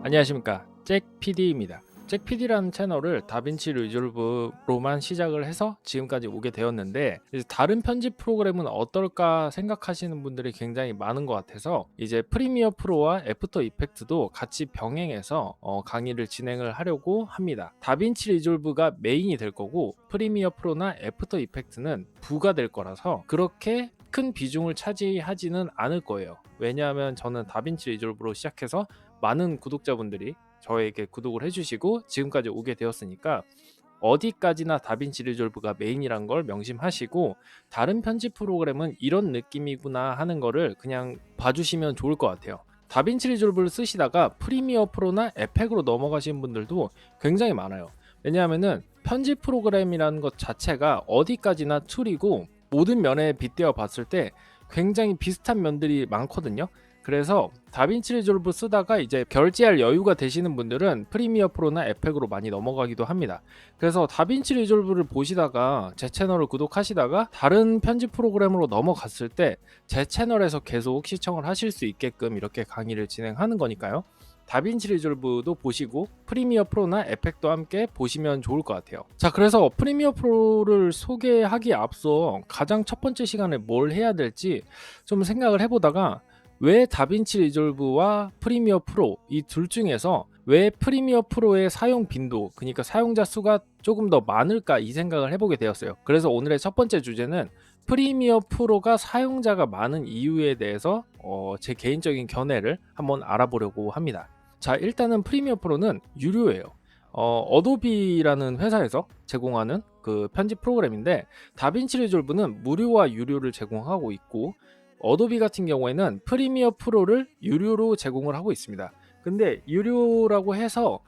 안녕하십니까, 잭PD입니다. 잭PD라는 채널을 다빈치 리졸브로만 시작을 해서 지금까지 오게 되었는데, 이제 다른 편집 프로그램은 어떨까 생각하시는 분들이 굉장히 많은 것 같아서 이제 프리미어 프로와 애프터 이펙트도 같이 병행해서 강의를 진행을 하려고 합니다. 다빈치 리졸브가 메인이 될 거고 프리미어 프로나 애프터 이펙트는 부가 될 거라서 그렇게 큰 비중을 차지하지는 않을 거예요. 왜냐하면 저는 다빈치 리졸브로 시작해서 많은 구독자분들이 저에게 구독을 해주시고 지금까지 오게 되었으니까 어디까지나 다빈치 리졸브가 메인이란 걸 명심하시고, 다른 편집 프로그램은 이런 느낌이구나 하는 거를 그냥 봐주시면 좋을 것 같아요. 다빈치 리졸브를 쓰시다가 프리미어 프로나 에펙으로 넘어가신 분들도 굉장히 많아요. 왜냐하면은 편집 프로그램이라는 것 자체가 어디까지나 툴이고 모든 면에 빗대어 봤을 때 굉장히 비슷한 면들이 많거든요. 그래서 다빈치 리졸브 쓰다가 이제 결제할 여유가 되시는 분들은 프리미어 프로나 에펙으로 많이 넘어가기도 합니다. 그래서 다빈치 리졸브를 보시다가 제 채널을 구독하시다가 다른 편집 프로그램으로 넘어갔을 때 제 채널에서 계속 시청을 하실 수 있게끔 이렇게 강의를 진행하는 거니까요. 다빈치 리졸브도 보시고 프리미어 프로나 에펙도 함께 보시면 좋을 것 같아요. 자, 그래서 프리미어 프로를 소개하기에 앞서 가장 첫 번째 시간에 뭘 해야 될지 좀 생각을 해보다가, 왜 다빈치 리졸브와 프리미어 프로 이 둘 중에서 왜 프리미어 프로의 사용 빈도, 그러니까 사용자 수가 조금 더 많을까 이 생각을 해보게 되었어요. 그래서 오늘의 첫 번째 주제는 프리미어 프로가 사용자가 많은 이유에 대해서 제 개인적인 견해를 한번 알아보려고 합니다. 자, 일단은 프리미어 프로는 유료예요. 어도비라는 회사에서 제공하는 그 편집 프로그램인데, 다빈치 리졸브는 무료와 유료를 제공하고 있고, 어도비 같은 경우에는 프리미어 프로를 유료로 제공을 하고 있습니다. 근데 유료라고 해서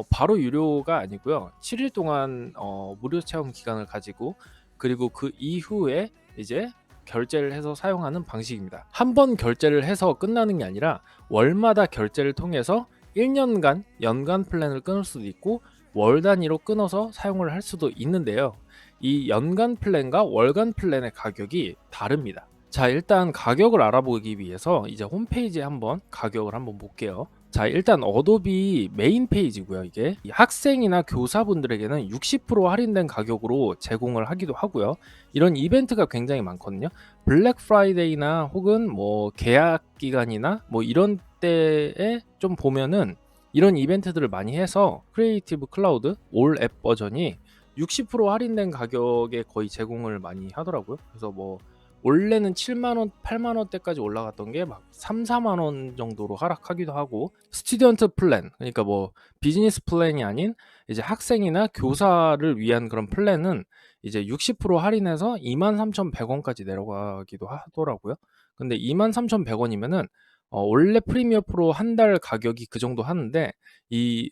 바로 유료가 아니고요. 7일 동안 무료 체험 기간을 가지고, 그리고 그 이후에 이제 결제를 해서 사용하는 방식입니다. 한 번 결제를 해서 끝나는 게 아니라 월마다 결제를 통해서 1년간 연간 플랜을 끊을 수도 있고 월 단위로 끊어서 사용을 할 수도 있는데요. 이 연간 플랜과 월간 플랜의 가격이 다릅니다. 자, 일단 가격을 알아보기 위해서 이제 홈페이지에 한번 가격을 한번 볼게요. 자, 일단 어도비 메인 페이지고요. 이게 학생이나 교사분들에게는 60% 할인된 가격으로 제공을 하기도 하고요. 이런 이벤트가 굉장히 많거든요. 블랙 프라이데이나 혹은 뭐 계약 기간이나 뭐 이런 때에 좀 보면은 이런 이벤트들을 많이 해서 크리에이티브 클라우드 올 앱 버전이 60% 할인된 가격에 거의 제공을 많이 하더라고요. 그래서 뭐 원래는 7만원, 8만원대까지 올라갔던 게 막 3, 4만원 정도로 하락하기도 하고, 스튜던트 플랜, 그러니까 뭐 비즈니스 플랜이 아닌 이제 학생이나 교사를 위한 그런 플랜은 이제 60% 할인해서 23,100원까지 내려가기도 하더라고요. 근데 23,100원이면은 원래 프리미어 프로 한 달 가격이 그 정도 하는데, 이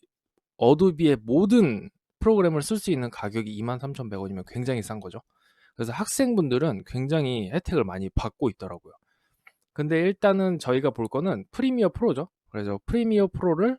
어도비의 모든 프로그램을 쓸 수 있는 가격이 23,100원이면 굉장히 싼 거죠. 그래서 학생분들은 굉장히 혜택을 많이 받고 있더라고요. 근데 일단은 저희가 볼 거는 프리미어 프로죠. 그래서 프리미어 프로를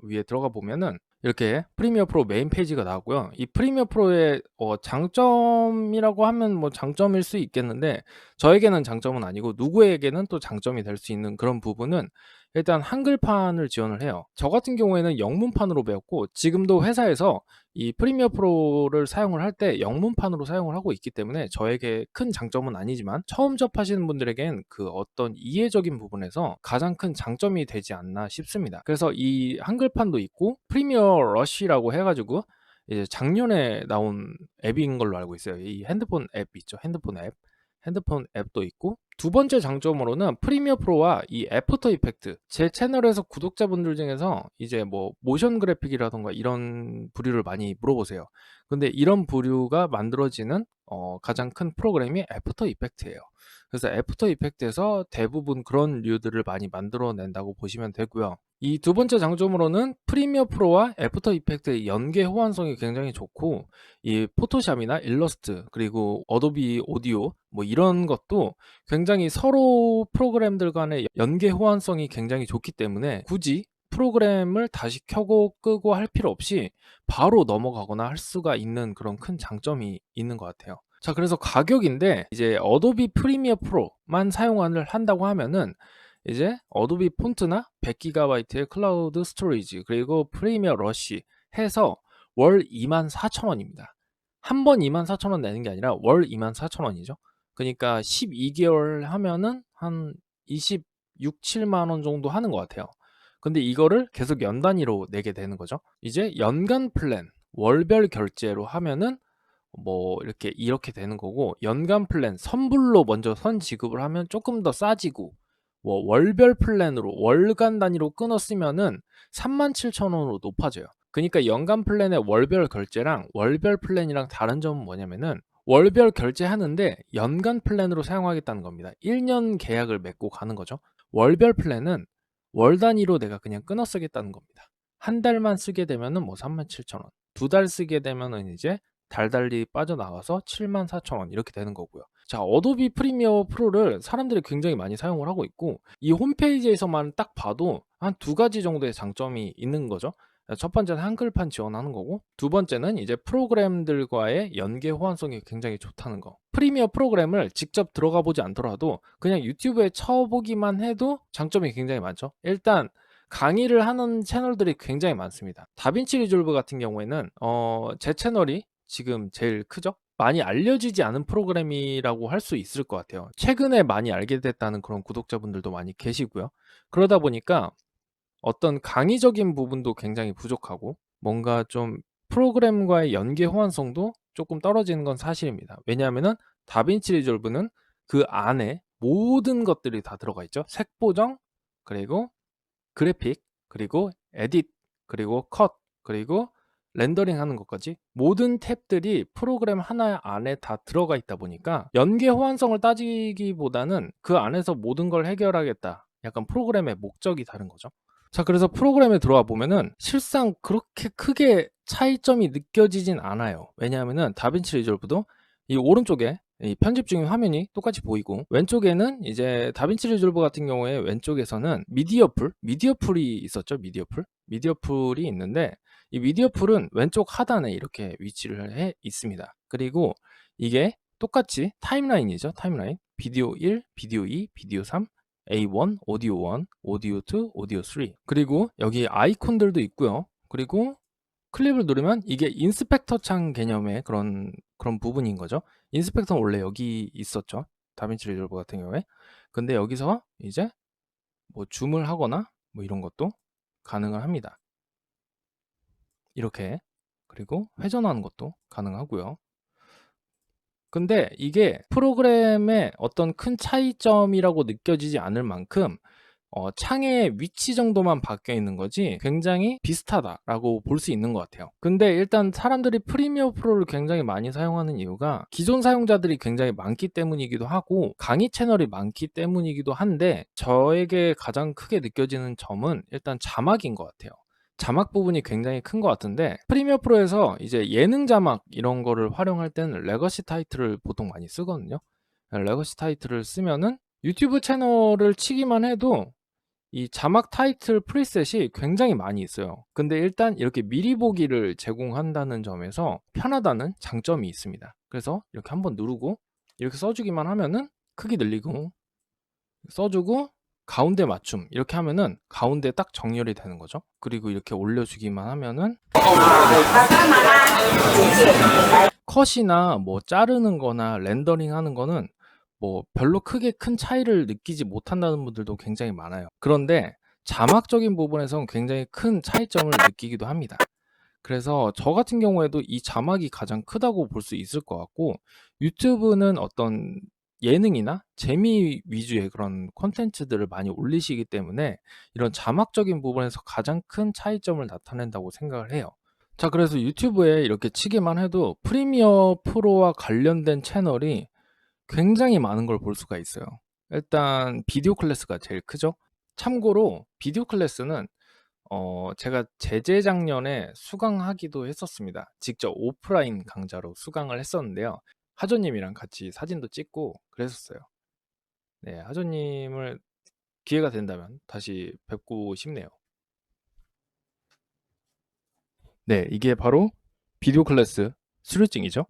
위에 들어가 보면은 이렇게 프리미어 프로 메인 페이지가 나오고요. 이 프리미어 프로의 장점이라고 하면 뭐 장점일 수 있겠는데, 저에게는 장점은 아니고 누구에게는 또 장점이 될 수 있는 그런 부분은, 일단 한글판을 지원을 해요. 저 같은 경우에는 영문판으로 배웠고 지금도 회사에서 이 프리미어 프로를 사용을 할 때 영문판으로 사용을 하고 있기 때문에 저에게 큰 장점은 아니지만, 처음 접하시는 분들에겐 그 어떤 이해적인 부분에서 가장 큰 장점이 되지 않나 싶습니다. 그래서 이 한글판도 있고, 프리미어 러쉬라고 해가지고 이제 작년에 나온 앱인 걸로 알고 있어요. 이 핸드폰 앱 있죠. 핸드폰 앱도 있고, 두 번째 장점으로는 프리미어 프로와 이 애프터 이펙트, 제 채널에서 구독자분들 중에서 이제 뭐 모션 그래픽이라던가 이런 부류를 많이 물어보세요. 근데 이런 부류가 만들어지는 가장 큰 프로그램이 애프터 이펙트예요. 그래서 애프터 이펙트에서 대부분 그런 류들을 많이 만들어낸다고 보시면 되고요. 이 두 번째 장점으로는 프리미어 프로와 애프터 이펙트의 연계 호환성이 굉장히 좋고, 이 포토샵이나 일러스트 그리고 어도비 오디오 뭐 이런 것도 굉장히 서로 프로그램들 간의 연계 호환성이 굉장히 좋기 때문에 굳이 프로그램을 다시 켜고 끄고 할 필요 없이 바로 넘어가거나 할 수가 있는 그런 큰 장점이 있는 것 같아요. 자, 그래서 가격인데 이제 어도비 프리미어 프로만 사용을 한다고 하면은 이제 어도비 폰트나 100GB의 클라우드 스토리지 그리고 프리미어 러쉬 해서 월 24,000원입니다. 한 번 24,000원 내는 게 아니라 월 24,000원이죠. 그러니까 12개월 하면은 한 26, 7만 원 정도 하는 것 같아요. 근데 이거를 계속 연 단위로 내게 되는 거죠. 이제 연간 플랜, 월별 결제로 하면은 뭐 이렇게 되는 거고, 연간 플랜 선불로 먼저 선 지급을 하면 조금 더 싸지고, 뭐 월별 플랜으로 월간 단위로 끊어 쓰면은 37,000원으로 높아져요. 그러니까 연간 플랜의 월별 결제랑 월별 플랜이랑 다른 점은 뭐냐면은, 월별 결제하는데 연간 플랜으로 사용하겠다는 겁니다. 1년 계약을 맺고 가는 거죠. 월별 플랜은 월 단위로 내가 그냥 끊어 쓰겠다는 겁니다. 한 달만 쓰게 되면은 뭐 37,000원, 두 달 쓰게 되면은 이제 달달리 빠져나가서 74,000원 이렇게 되는 거고요. 자, 어도비 프리미어 프로를 사람들이 굉장히 많이 사용을 하고 있고, 이 홈페이지에서만 딱 봐도 한 두 가지 정도의 장점이 있는 거죠. 첫 번째는 한글판 지원하는 거고, 두 번째는 이제 프로그램들과의 연계 호환성이 굉장히 좋다는 거. 프리미어 프로그램을 직접 들어가 보지 않더라도 그냥 유튜브에 쳐보기만 해도 장점이 굉장히 많죠. 일단 강의를 하는 채널들이 굉장히 많습니다. 다빈치 리졸브 같은 경우에는 제 채널이 지금 제일 크죠? 많이 알려지지 않은 프로그램이라고 할 수 있을 것 같아요. 최근에 많이 알게 됐다는 그런 구독자분들도 많이 계시고요. 그러다 보니까 어떤 강의적인 부분도 굉장히 부족하고, 뭔가 좀 프로그램과의 연계 호환성도 조금 떨어지는 건 사실입니다. 왜냐하면은 다빈치 리졸브는 그 안에 모든 것들이 다 들어가 있죠. 색 보정, 그리고 그래픽, 그리고 에딧, 그리고 컷, 그리고 렌더링 하는 것까지 모든 탭들이 프로그램 하나 안에 다 들어가 있다 보니까 연계 호환성을 따지기보다는 그 안에서 모든 걸 해결하겠다, 약간 프로그램의 목적이 다른 거죠. 자, 그래서 프로그램에 들어와 보면은 실상 그렇게 크게 차이점이 느껴지진 않아요. 왜냐하면은 다빈치 리졸브도 이 오른쪽에 이 편집 중인 화면이 똑같이 보이고, 왼쪽에는 이제 다빈치 리졸브 같은 경우에 왼쪽에서는 미디어 풀이 있었죠. 미디어 풀이 있는데, 이 미디어 풀은 왼쪽 하단에 이렇게 위치를 해 있습니다. 그리고 이게 똑같이 타임라인이죠. 타임라인. 비디오 1, 비디오 2, 비디오 3, A1, 오디오 1, 오디오 2, 오디오 3. 그리고 여기 아이콘들도 있고요. 그리고 클립을 누르면 이게 인스펙터 창 개념의 그런 부분인 거죠. 인스펙터는 원래 여기 있었죠. 다빈치 리졸브 같은 경우에. 근데 여기서 이제 뭐 줌을 하거나 뭐 이런 것도 가능을 합니다. 이렇게. 그리고 회전하는 것도 가능하고요. 근데 이게 프로그램의 어떤 큰 차이점이라고 느껴지지 않을 만큼 창의 위치 정도만 바뀌어 있는 거지 굉장히 비슷하다라고 볼 수 있는 것 같아요. 근데 일단 사람들이 프리미어 프로를 굉장히 많이 사용하는 이유가 기존 사용자들이 굉장히 많기 때문이기도 하고, 강의 채널이 많기 때문이기도 한데, 저에게 가장 크게 느껴지는 점은 일단 자막인 것 같아요. 자막 부분이 굉장히 큰 것 같은데, 프리미어 프로에서 이제 예능 자막 이런 거를 활용할 때는 레거시 타이틀을 보통 많이 쓰거든요. 레거시 타이틀을 쓰면은 유튜브 채널을 치기만 해도 이 자막 타이틀 프리셋이 굉장히 많이 있어요. 근데 일단 이렇게 미리 보기를 제공한다는 점에서 편하다는 장점이 있습니다. 그래서 이렇게 한번 누르고 이렇게 써주기만 하면은 크기 늘리고 써주고 가운데 맞춤 이렇게 하면은 가운데 딱 정렬이 되는 거죠. 그리고 이렇게 올려주기만 하면은 컷이나 뭐 자르는 거나 렌더링 하는 거는 뭐 별로 크게 큰 차이를 느끼지 못한다는 분들도 굉장히 많아요. 그런데 자막적인 부분에선 굉장히 큰 차이점을 느끼기도 합니다. 그래서 저 같은 경우에도 이 자막이 가장 크다고 볼 수 있을 것 같고, 유튜브는 어떤 예능이나 재미 위주의 그런 콘텐츠들을 많이 올리시기 때문에 이런 자막적인 부분에서 가장 큰 차이점을 나타낸다고 생각을 해요. 자, 그래서 유튜브에 이렇게 치기만 해도 프리미어 프로와 관련된 채널이 굉장히 많은 걸 볼 수가 있어요. 일단 비디오 클래스가 제일 크죠. 참고로 비디오 클래스는 제가 재작년에 수강하기도 했었습니다. 직접 오프라인 강좌로 수강을 했었는데요. 하조님이랑 같이 사진도 찍고 그랬었어요. 네, 하조님을 기회가 된다면 다시 뵙고 싶네요. 네, 이게 바로 비디오 클래스 수료증이죠.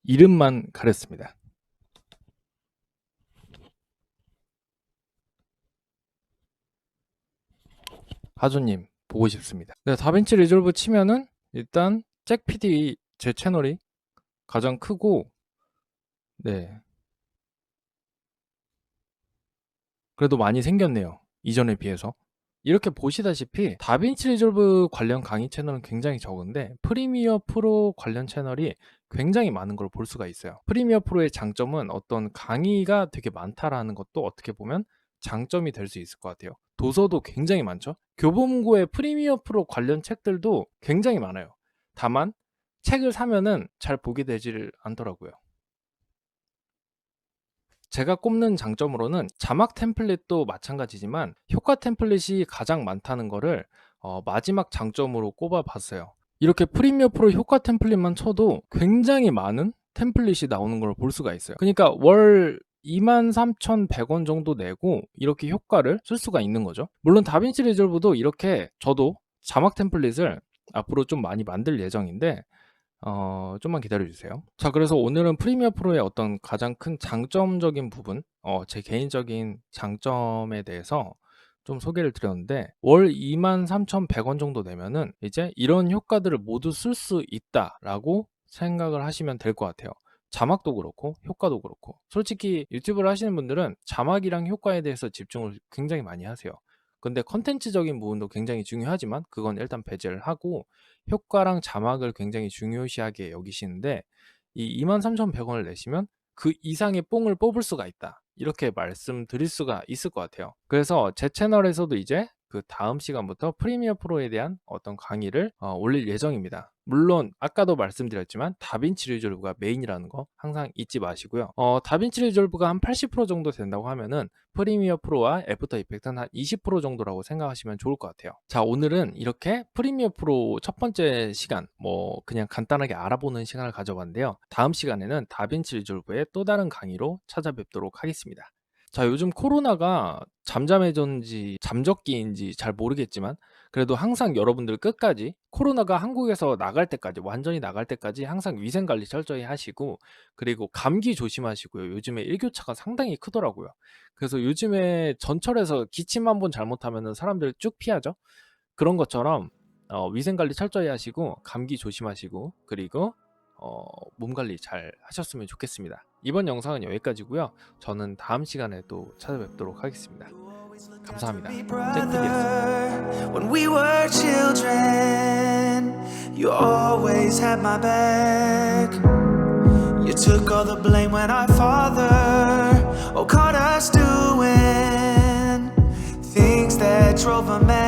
이름만 가렸습니다. 하조님 보고 싶습니다. 네, 다빈치 리졸브 치면은 일단 잭 PD 제 채널이 가장 크고, 네, 그래도 많이 생겼네요, 이전에 비해서. 이렇게 보시다시피 다빈치 리졸브 관련 강의 채널은 굉장히 적은데 프리미어 프로 관련 채널이 굉장히 많은 걸 볼 수가 있어요. 프리미어 프로의 장점은 어떤 강의가 되게 많다라는 것도 어떻게 보면 장점이 될 수 있을 것 같아요. 도서도 굉장히 많죠. 교보문고의 프리미어 프로 관련 책들도 굉장히 많아요. 다만 책을 사면은 잘 보게 되지를 않더라고요. 제가 꼽는 장점으로는 자막 템플릿도 마찬가지지만 효과 템플릿이 가장 많다는 거를 마지막 장점으로 꼽아 봤어요. 이렇게 프리미어 프로 효과 템플릿만 쳐도 굉장히 많은 템플릿이 나오는 걸 볼 수가 있어요. 그러니까 월 23,100원 정도 내고 이렇게 효과를 쓸 수가 있는 거죠. 물론 다빈치 리졸브도 이렇게 저도 자막 템플릿을 앞으로 좀 많이 만들 예정인데 좀만 기다려 주세요. 자, 그래서 오늘은 프리미어 프로의 어떤 가장 큰 장점적인 부분, 제 개인적인 장점에 대해서 좀 소개를 드렸는데, 월 23,100원 정도 내면은 이제 이런 효과들을 모두 쓸 수 있다라고 생각을 하시면 될 것 같아요. 자막도 그렇고 효과도 그렇고. 솔직히 유튜브를 하시는 분들은 자막이랑 효과에 대해서 집중을 굉장히 많이 하세요. 근데 컨텐츠적인 부분도 굉장히 중요하지만 그건 일단 배제를 하고 효과랑 자막을 굉장히 중요시하게 여기시는데, 이 23,100원을 내시면 그 이상의 뽕을 뽑을 수가 있다, 이렇게 말씀드릴 수가 있을 것 같아요. 그래서 제 채널에서도 이제 그 다음 시간부터 프리미어 프로에 대한 어떤 강의를 올릴 예정입니다. 물론 아까도 말씀드렸지만 다빈치 리졸브가 메인이라는 거 항상 잊지 마시고요. 다빈치 리졸브가 한 80% 정도 된다고 하면은 프리미어 프로와 애프터 이펙트는 한 20% 정도라고 생각하시면 좋을 것 같아요. 자, 오늘은 이렇게 프리미어 프로 첫 번째 시간, 뭐 그냥 간단하게 알아보는 시간을 가져봤는데요. 다음 시간에는 다빈치 리졸브의 또 다른 강의로 찾아뵙도록 하겠습니다. 자, 요즘 코로나가 잠잠해졌는지 잠적기인지 잘 모르겠지만 그래도 항상 여러분들 끝까지 코로나가 한국에서 나갈 때까지, 완전히 나갈 때까지 항상 위생관리 철저히 하시고, 그리고 감기 조심하시고요. 요즘에 일교차가 상당히 크더라고요. 그래서 요즘에 전철에서 기침 한 번 잘못하면 사람들 쭉 피하죠. 그런 것처럼 위생관리 철저히 하시고 감기 조심하시고, 그리고 몸관리 잘 하셨으면 좋겠습니다. 이번 영상은 여기까지고요. 저는 다음 시간에 또 찾아뵙도록 하겠습니다. 감사합니다. 잭피디였습니다. When we were children, you always had my back. You took all the blame when our father caught us doing things that drove a man